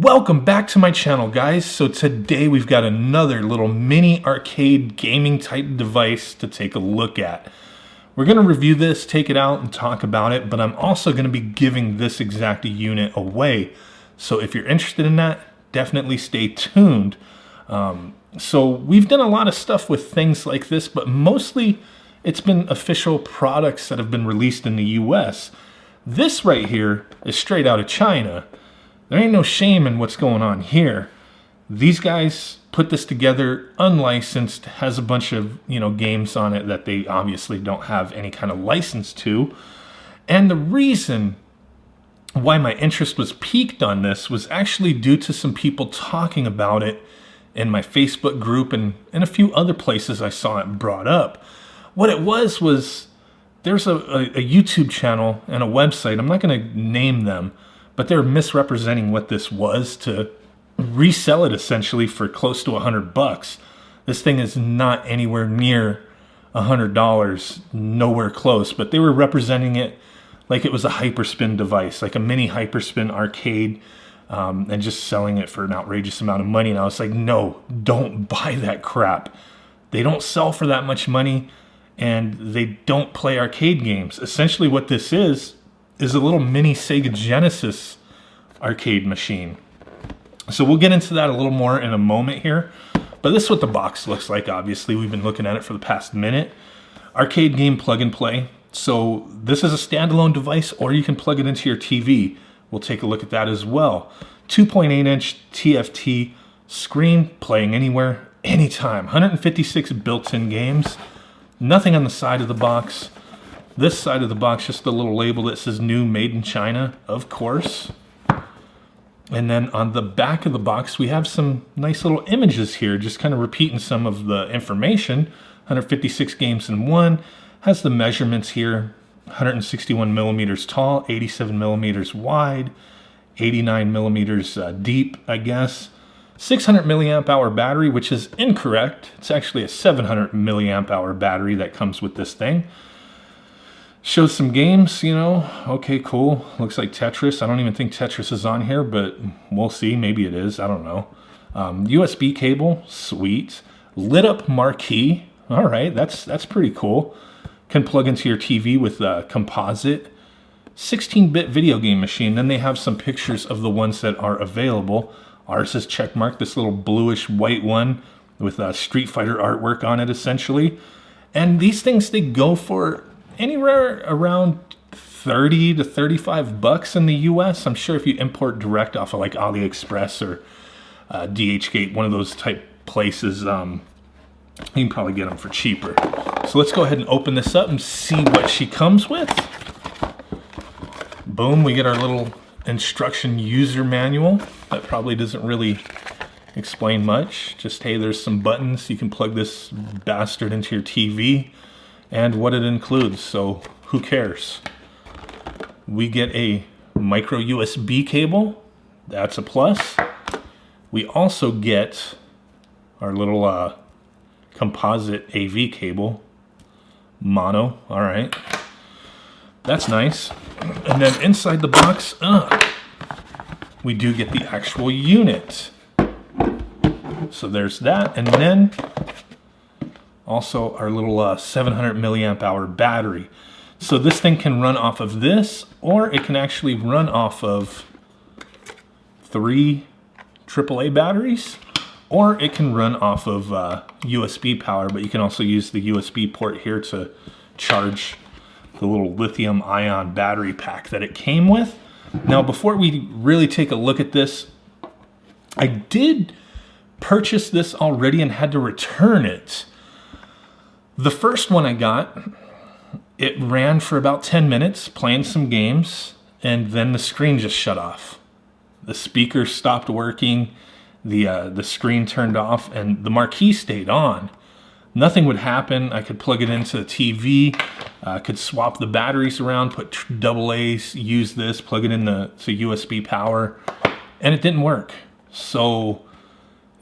Welcome back to my channel, guys. So today we've got another little mini arcade gaming type device to take a look at. We're going to review this, take it out, and talk about it, but I'm also going to be giving this exact unit away. So if you're interested in that, definitely stay tuned. So we've done a lot of stuff with things like this, but mostly it's been official products that have been released in the US. This right here is straight out of China. There ain't no shame in what's going on here. These guys put this together unlicensed, has a bunch of, games on it that they obviously don't have any kind of license to. And the reason why my interest was piqued on this was actually due to some people talking about it in my Facebook group and in a few other places I saw it brought up. What it was there's a YouTube channel and a website, I'm not going to name them, but they're misrepresenting what this was to resell it essentially for close to $100. This thing is not anywhere near $100, nowhere close, but they were representing it like it was a hyperspin device, like a mini hyperspin arcade, and just selling it for an outrageous amount of money. And I was like, no, don't buy that crap. They don't sell for that much money, and they don't play arcade games. Essentially what this is a little mini Sega Genesis arcade machine. So we'll get into that a little more in a moment here. But this is what the box looks like, obviously. We've been looking at it for the past minute. Arcade game plug and play. So this is a standalone device, or you can plug it into your TV. We'll take a look at that as well. 2.8-inch TFT screen, playing anywhere, anytime. 156 built-in games. Nothing on the side of the box. This side of the box, just a little label that says new, made in China, of course. And then on the back of the box, we have some nice little images here, just kind of repeating some of the information. 156 games in one. Has the measurements here. 161 millimeters tall, 87 millimeters wide, 89 millimeters deep, I guess. 600 milliamp hour battery, which is incorrect. It's actually a 700 milliamp hour battery that comes with this thing. Shows some games, okay, cool. Looks like Tetris. I don't even think Tetris is on here, but we'll see. Maybe it is. I don't know. USB cable, sweet. Lit up marquee. All right, that's pretty cool. Can plug into your TV with a composite. 16-bit video game machine. Then they have some pictures of the ones that are available. Ours is checkmarked, this little bluish white one with Street Fighter artwork on it, essentially. And these things, they go for anywhere around 30 to 35 bucks in the US. I'm sure if you import direct off of like AliExpress or DHgate, one of those type places, you can probably get them for cheaper. So let's go ahead and open this up and see what she comes with. Boom, we get our little instruction user manual. That probably doesn't really explain much. Just, hey, there's some buttons. You can plug this bastard into your TV and what it includes. So who cares? We get a micro USB cable. That's a plus. We also get our little composite AV cable. Mono. All right. That's nice. And then inside the box, we do get the actual unit. So there's that. And then also our little 700 milliamp hour battery. So this thing can run off of this, or it can actually run off of 3 AAA batteries, or it can run off of USB power, but you can also use the USB port here to charge the little lithium ion battery pack that it came with. Now, before we really take a look at this, I did purchase this already and had to return it. The first one I got, it ran for about 10 minutes playing some games, and then the screen just shut off. The speaker stopped working, the screen turned off, and the marquee stayed on. Nothing would happen. I could plug it into the TV, could swap the batteries around, put AA's, use this, plug it in to USB power, and it didn't work. So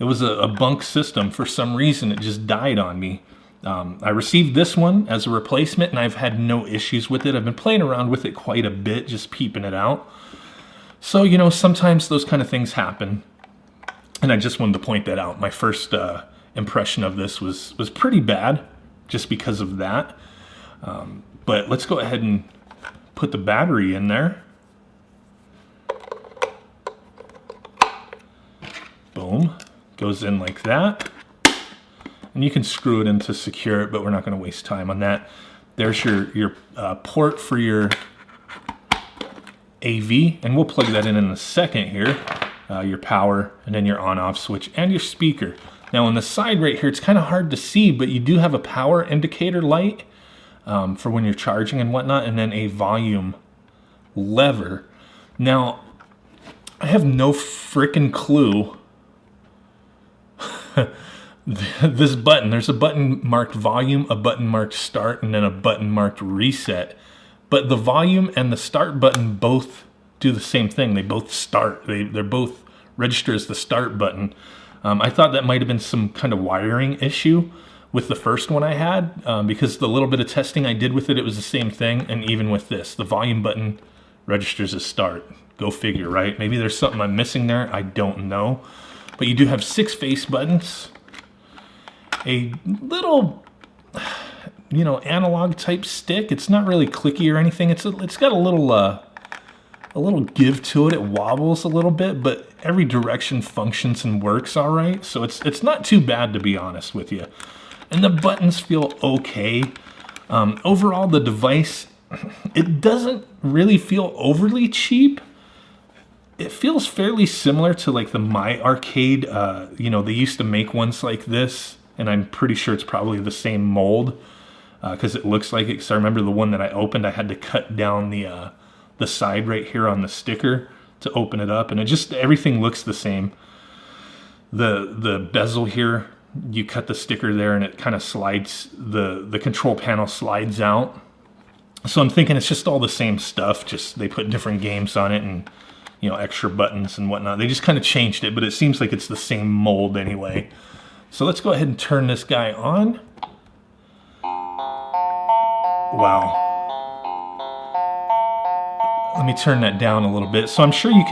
it was a bunk system. For some reason, it just died on me. I received this one as a replacement, and I've had no issues with it. I've been playing around with it quite a bit, just peeping it out. So, you know, sometimes those kind of things happen. And I just wanted to point that out. My first impression of this was pretty bad just because of that. But let's go ahead and put the battery in there. Boom. Goes in like that. And you can screw it in to secure it, but we're not going to waste time on that. There's your port for your AV, and we'll plug that in a second here. Your power, and then your on-off switch, and your speaker. Now on the side right here, it's kind of hard to see, but you do have a power indicator light for when you're charging and whatnot, and then a volume lever. Now, I have no frickin' clue. This button, there's a button marked volume, a button marked start, and then a button marked reset. But the volume and the start button both do the same thing. They both start. They're both register as the start button. I thought that might have been some kind of wiring issue with the first one I had, because the little bit of testing I did with it, it was the same thing. And even with this, the volume button registers as start. Go figure, right? Maybe there's something I'm missing there. I don't know. But you do have 6 face buttons. A little, you know, analog type stick. It's not really clicky or anything. It's got a little give to it. It wobbles a little bit, but every direction functions and works all right. So it's not too bad, to be honest with you. And the buttons feel okay. Overall, the device, it doesn't really feel overly cheap. It feels fairly similar to like the My Arcade. You know, they used to make ones like this, and I'm pretty sure it's probably the same mold because it looks like it. Because I remember the one that I opened, I had to cut down the side right here on the sticker to open it up, and it just, everything looks the same. The bezel here, you cut the sticker there and it kind of slides, the control panel slides out. So I'm thinking it's just all the same stuff, just they put different games on it and, you know, extra buttons and whatnot. They just kind of changed it, but it seems like it's the same mold anyway. So let's go ahead and turn this guy on. Wow. Let me turn that down a little bit. So I'm sure you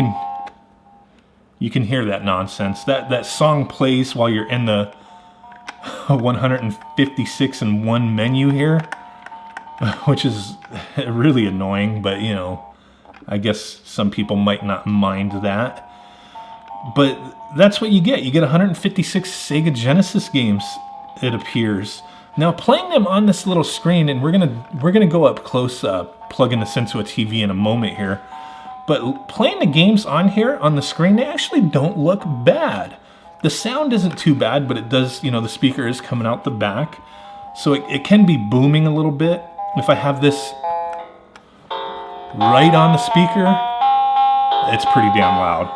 can hear that nonsense. That song plays while you're in the 156 and 1 menu here, which is really annoying, but you know, I guess some people might not mind that. But that's what you get. You get 156 Sega Genesis games, it appears. Now playing them on this little screen, and we're gonna go up close, plugging this into a TV in a moment here. But playing the games on here on the screen, they actually don't look bad. The sound isn't too bad, but it does, you know, the speaker is coming out the back. So it can be booming a little bit. If I have this right on the speaker, it's pretty damn loud.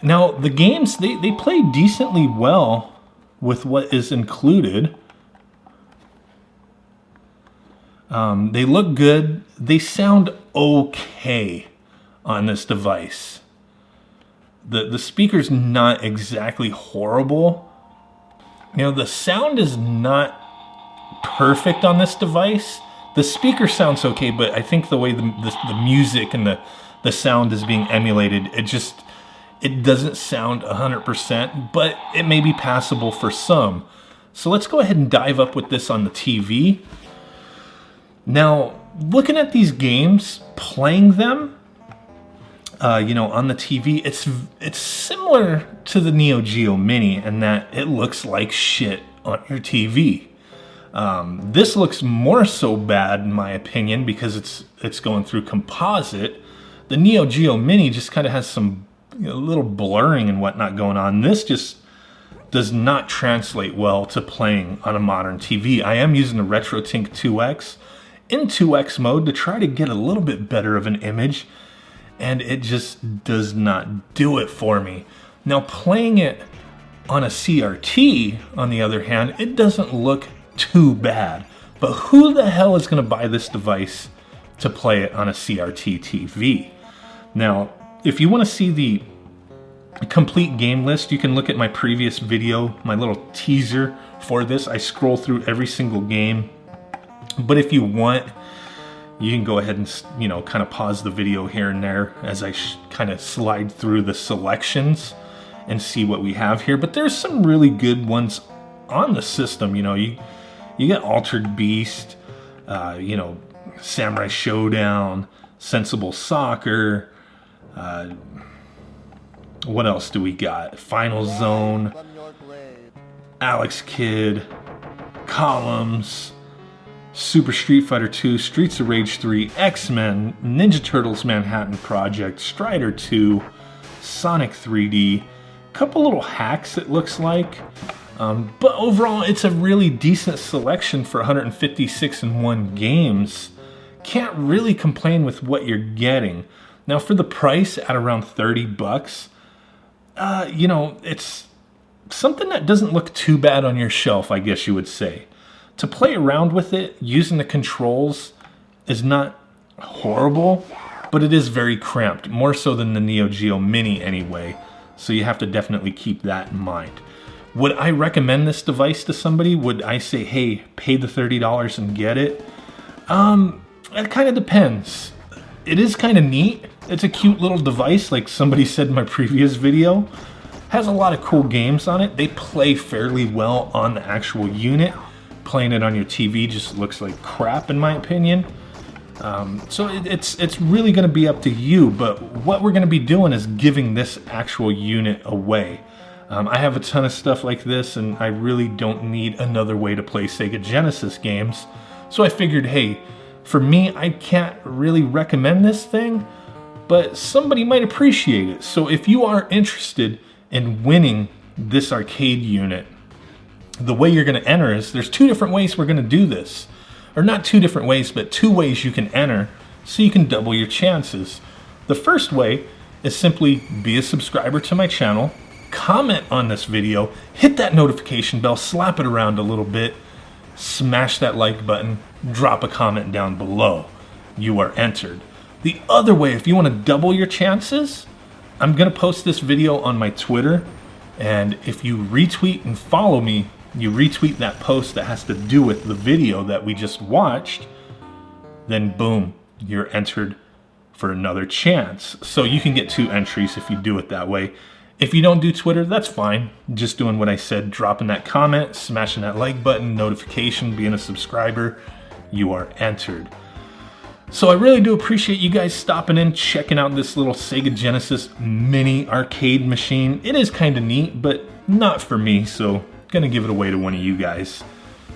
Now, the games, they play decently well with what is included. They look good. They sound okay on this device. The speaker's not exactly horrible. You know, the sound is not perfect on this device. The speaker sounds okay, but I think the way the music and the sound is being emulated, it doesn't sound 100%, but it may be passable for some. So let's go ahead and dive up with this on the TV. Now, looking at these games, playing them, you know, on the TV, it's similar to the Neo Geo Mini in that it looks like shit on your TV. This looks more so bad in my opinion because it's going through composite. The Neo Geo Mini just kind of has some, you know, little blurring and whatnot going on. This just does not translate well to playing on a modern TV. I am using the RetroTink 2X in 2X mode to try to get a little bit better of an image, and it just does not do it for me. Now playing it on a CRT, on the other hand, it doesn't look too bad. But who the hell is going to buy this device to play it on a CRT TV? Now, if you want to see the complete game list, you can look at my previous video, my little teaser for this. I scroll through every single game. But if you want, You can go ahead and, you know, kind of pause the video here and there as I kind of slide through the selections and see what we have here. But there's some really good ones on the system. You know, you get Altered Beast, you know, Samurai Showdown, Sensible Soccer. What else do we got? Final Zone, Alex Kidd, Columns, Super Street Fighter 2, Streets of Rage 3, X-Men, Ninja Turtles Manhattan Project, Strider 2, Sonic 3D, couple little hacks it looks like. But overall, it's a really decent selection for 156-in-1 games. Can't really complain with what you're getting. Now for the price at around 30 bucks, you know, it's something that doesn't look too bad on your shelf, I guess you would say. To play around with it, using the controls is not horrible, but it is very cramped, more so than the Neo Geo Mini anyway, so you have to definitely keep that in mind. Would I recommend this device to somebody? Would I say, hey, pay the $30 and get it? It kind of depends. It is kind of neat. It's a cute little device, like somebody said in my previous video. Has a lot of cool games on it. They play fairly well on the actual unit. Playing it on your TV just looks like crap in my opinion. So it's really going to be up to you, but what we're going to be doing is giving this actual unit away. I have a ton of stuff like this, and I really don't need another way to play Sega Genesis games. So I figured, hey, for me, I can't really recommend this thing, but somebody might appreciate it. So if you are interested in winning this arcade unit, the way you're going to enter is, there's two different ways we're going to do this. Or not two different ways, but two ways you can enter so you can double your chances. The first way is simply be a subscriber to my channel, comment on this video, hit that notification bell, slap it around a little bit, smash that like button, drop a comment down below. You are entered. The other way, if you want to double your chances, I'm going to post this video on my Twitter, and if you retweet and follow me, you retweet that post that has to do with the video that we just watched, then boom, you're entered for another chance. So you can get 2 entries if you do it that way. If you don't do Twitter, that's fine. Just doing what I said, dropping that comment, smashing that like button, notification, being a subscriber, you are entered. So I really do appreciate you guys stopping in, checking out this little Sega Genesis mini arcade machine. It is kind of neat, but not for me, so gonna give it away to one of you guys.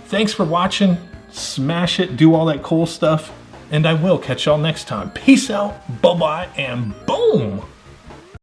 Thanks for watching, smash it, do all that cool stuff, and I will catch y'all next time. Peace out, bye-bye, and boom!